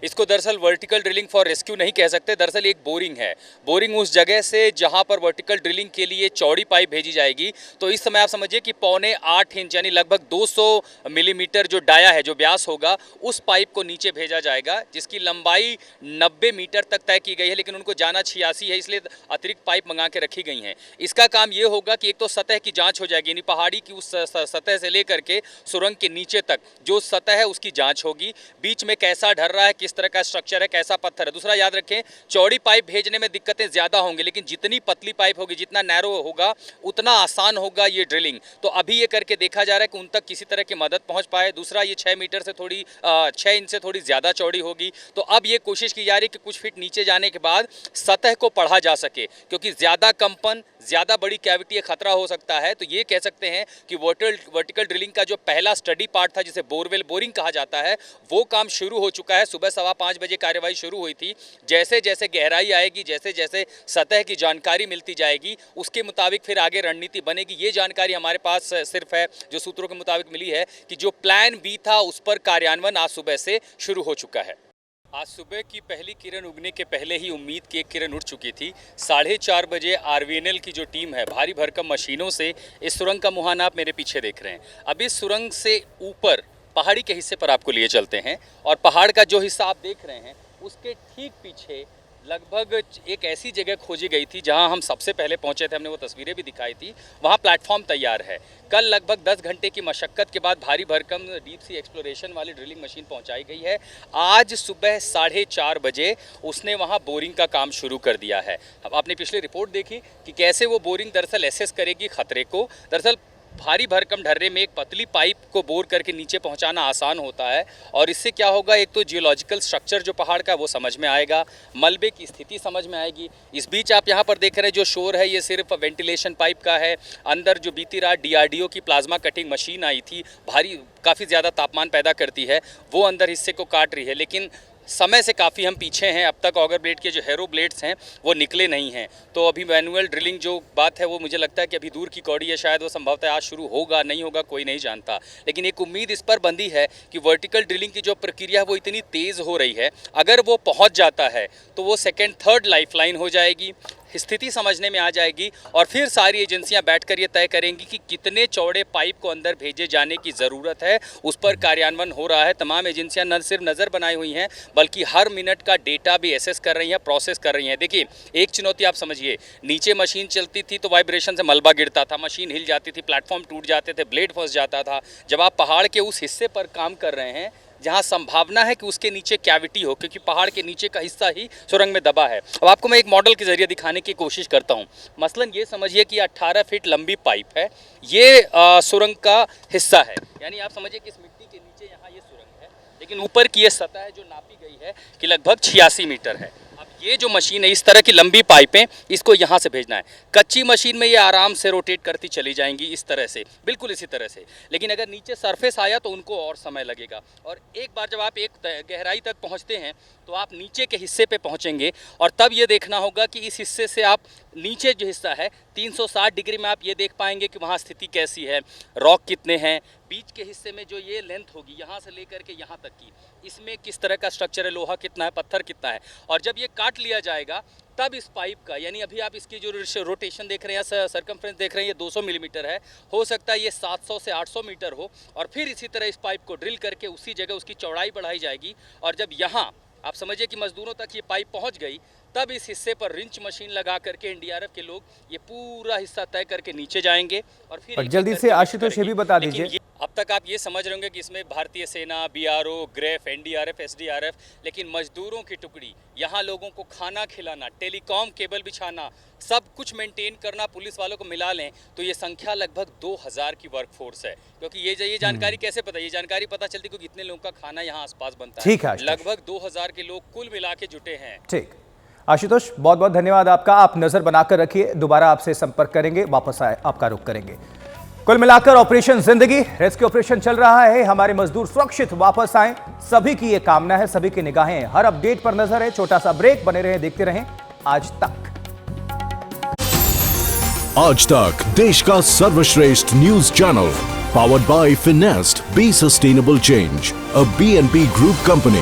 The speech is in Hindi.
इसको दरअसल वर्टिकल ड्रिलिंग फॉर रेस्क्यू नहीं कह सकते, दरअसल एक बोरिंग है। बोरिंग उस जगह से जहां पर वर्टिकल ड्रिलिंग के लिए चौड़ी पाइप भेजी जाएगी। तो इस समय आप समझिए कि 0.8 इंच यानी लगभग 200 मिलीमीटर जो डाया है, जो व्यास होगा, उस पाइप को नीचे भेजा जाएगा, जिसकी लंबाई 90 मीटर तक तय की गई है। लेकिन उनको जाना 86 है, इसलिए अतिरिक्त पाइप मंगा के रखी गई हैं। इसका काम ये होगा कि एक तो सतह की जाँच हो जाएगी, यानी पहाड़ी की उस सतह से लेकर के सुरंग के नीचे तक जो सतह है उसकी जाँच होगी। बीच में कैसा ढर रहा है, किस तरह का स्ट्रक्चर है, कैसा पत्थर है। दूसरा याद रखें, चौड़ी पाइप भेजने में दिक्कतें ज्यादा होंगी, लेकिन जितनी पतली पाइप होगी, जितना नैरो होगा, उतना आसान होगा ये ड्रिलिंग। तो अभी ये करके देखा जा रहा है कि उन तक किसी तरह की मदद पहुंच पाए। दूसरा, ये 6 मीटर से 6 इंच से थोड़ी ज्यादा चौड़ी होगी। तो अब ये कोशिश की जा रही है कि कुछ फीट नीचे जाने के बाद सतह को पढ़ा जा सके, क्योंकि ज्यादा कंपन, ज्यादा बड़ी कैविटी खतरा हो सकता है। तो ये कह सकते हैं कि वर्टिकल ड्रिलिंग का जो पहला स्टडी पार्ट था, जिसे बोरवेल बोरिंग कहा जाता है, वो काम शुरू हो चुका है। सुबह 5:15 बजे कार्यवाही शुरू हुई थी। जैसे जैसे गहराई आएगी, जैसे जैसे सतह की जानकारी मिलती जाएगी, उसके मुताबिक फिर आगे रणनीति बनेगी। ये जानकारी हमारे पास सिर्फ है जो सूत्रों के मुताबिक मिली है कि जो प्लान बी था उस पर कार्यान्वयन आज सुबह से शुरू हो चुका है। आज सुबह की पहली किरण उगने के पहले ही उम्मीद की एक किरण उठ चुकी थी। 4:30 बजे आरवीएनएल की जो टीम है, भारी भरकम मशीनों से इस सुरंग का मुहाना आप मेरे पीछे देख रहे हैं। अब इस सुरंग से ऊपर पहाड़ी के हिस्से पर आपको लिए चलते हैं, और पहाड़ का जो हिस्सा आप देख रहे हैं उसके ठीक पीछे लगभग एक ऐसी जगह खोजी गई थी जहां हम सबसे पहले पहुंचे थे। हमने वो तस्वीरें भी दिखाई थी। वहां प्लेटफॉर्म तैयार है। कल लगभग 10 घंटे की मशक्कत के बाद भारी भरकम डीप सी एक्सप्लोरेशन वाली ड्रिलिंग मशीन पहुंचाई गई है। आज सुबह 4:30 बजे उसने वहां बोरिंग का काम शुरू कर दिया है। अब आपने पिछली रिपोर्ट देखी कि कैसे वो बोरिंग दरअसल एसेस करेगी खतरे को। दरअसल भारी भरकम ढर्रे में एक पतली पाइप को बोर करके नीचे पहुंचाना आसान होता है, और इससे क्या होगा, एक तो जियोलॉजिकल स्ट्रक्चर जो पहाड़ का वो समझ में आएगा, मलबे की स्थिति समझ में आएगी। इस बीच आप यहां पर देख रहे हैं जो शोर है, ये सिर्फ वेंटिलेशन पाइप का है। अंदर जो बीती रात डीआरडीओ की प्लाज्मा कटिंग मशीन आई थी, भारी काफ़ी ज़्यादा तापमान पैदा करती है, वो अंदर हिस्से को काट रही है। लेकिन समय से काफ़ी हम पीछे हैं। अब तक ऑगर ब्लेड के जो हैरो ब्लेड्स हैं वो निकले नहीं हैं। तो अभी मैनुअल ड्रिलिंग जो बात है वो मुझे लगता है कि अभी दूर की कौड़ी है, शायद वो संभवतः आज शुरू होगा, नहीं होगा कोई नहीं जानता। लेकिन एक उम्मीद इस पर बंधी है कि वर्टिकल ड्रिलिंग की जो प्रक्रिया है वो इतनी तेज़ हो रही है, अगर वो पहुँच जाता है तो वो सेकेंड थर्ड लाइफलाइन हो जाएगी, स्थिति समझने में आ जाएगी, और फिर सारी एजेंसियां बैठकर ये तय करेंगी कि कितने चौड़े पाइप को अंदर भेजे जाने की ज़रूरत है। उस पर कार्यान्वयन हो रहा है। तमाम एजेंसियां न सिर्फ नज़र बनाई हुई हैं, बल्कि हर मिनट का डेटा भी एसेस कर रही हैं, प्रोसेस कर रही हैं। देखिए, एक चुनौती आप समझिए, नीचे मशीन चलती थी तो वाइब्रेशन से मलबा गिरता था, मशीन हिल जाती थी, प्लेटफॉर्म टूट जाते थे, ब्लेड फंस जाता था। जब आप पहाड़ के उस हिस्से पर काम कर रहे हैं जहां संभावना है कि उसके नीचे कैविटी हो, क्योंकि पहाड़ के नीचे का हिस्सा ही सुरंग में दबा है। अब आपको मैं एक मॉडल के जरिए दिखाने की कोशिश करता हूं। मसलन ये समझिए कि 18 फीट लंबी पाइप है, ये सुरंग का हिस्सा है। यानी आप समझिए कि इस मिट्टी के नीचे यहाँ ये सुरंग है, लेकिन ऊपर की ये सतह है जो नापी गई है कि लगभग 86 मीटर है। अब ये जो मशीन है, इस तरह की लंबी पाइपें, इसको यहाँ से भेजना है। कच्ची मशीन में ये आराम से रोटेट करती चली जाएंगी, इस तरह से, बिल्कुल इसी तरह से। लेकिन अगर नीचे सरफेस आया तो उनको और समय लगेगा। और एक बार जब आप एक गहराई तक पहुँचते हैं तो आप नीचे के हिस्से पे पहुँचेंगे, और तब ये देखना होगा कि इस हिस्से से आप नीचे जो हिस्सा है 360 डिग्री में आप ये देख पाएंगे कि वहाँ स्थिति कैसी है, रॉक कितने हैं, बीच के हिस्से में जो ये लेंथ होगी यहाँ से लेकर के यहाँ तक की, इसमें किस तरह का स्ट्रक्चर है, लोहा कितना है, पत्थर कितना है। और जब ये काट लिया जाएगा तब इस पाइप का, यानी अभी आप इसकी जो रोटेशन देख रहे हैं, सर्कमफ्रेंस देख रहे हैं, ये 200 मिलीमीटर है, हो सकता है ये 700 से 800 मीटर हो। और फिर इसी तरह इस पाइप को ड्रिल करके उसी जगह उसकी चौड़ाई बढ़ाई जाएगी, और जब यहाँ आप समझिए कि मजदूरों तक ये पाइप पहुँच गई, तब इस हिस्से पर रिंच मशीन लगा करके एनडीआरएफ के लोग ये पूरा हिस्सा तय करके नीचे जाएंगे। और फिर जल्दी से आशुतोष ये भी बता दीजिए, अब तक आप ये समझ रहे होंगे कि इसमें भारतीय सेना, बीआरओ, ग्रेफ, एनडीआरएफ, एसडीआरएफ, लेकिन मजदूरों की टुकड़ी, यहाँ लोगों को खाना खिलाना, टेलीकॉम केबल बिछाना, सब कुछ मेंटेन करना, पुलिस वालों को मिला लें तो ये संख्या लगभग 2000 की वर्कफोर्स है। क्योंकि ये जानकारी कैसे पता, ये जानकारी पता चलती क्योंकि इतने लोगों का खाना यहाँ आसपास बनता है। ठीक है, लगभग 2000 के लोग कुल मिला के जुटे हैं। ठीक, आशुतोष बहुत बहुत धन्यवाद आपका। आप नजर बनाकर रखिए, दोबारा आपसे संपर्क करेंगे, वापस आए आपका रुख करेंगे। कुल मिलाकर ऑपरेशन जिंदगी, रेस्क्यू ऑपरेशन चल रहा है, हमारे मजदूर सुरक्षित वापस आए, सभी की ये कामना है, सभी की निगाहें हर अपडेट पर नजर है। छोटा सा ब्रेक, बने रहे, देखते रहें आज तक। आज तक, देश का सर्वश्रेष्ठ news channel, powered by finest, be sustainable change, a BNP group company.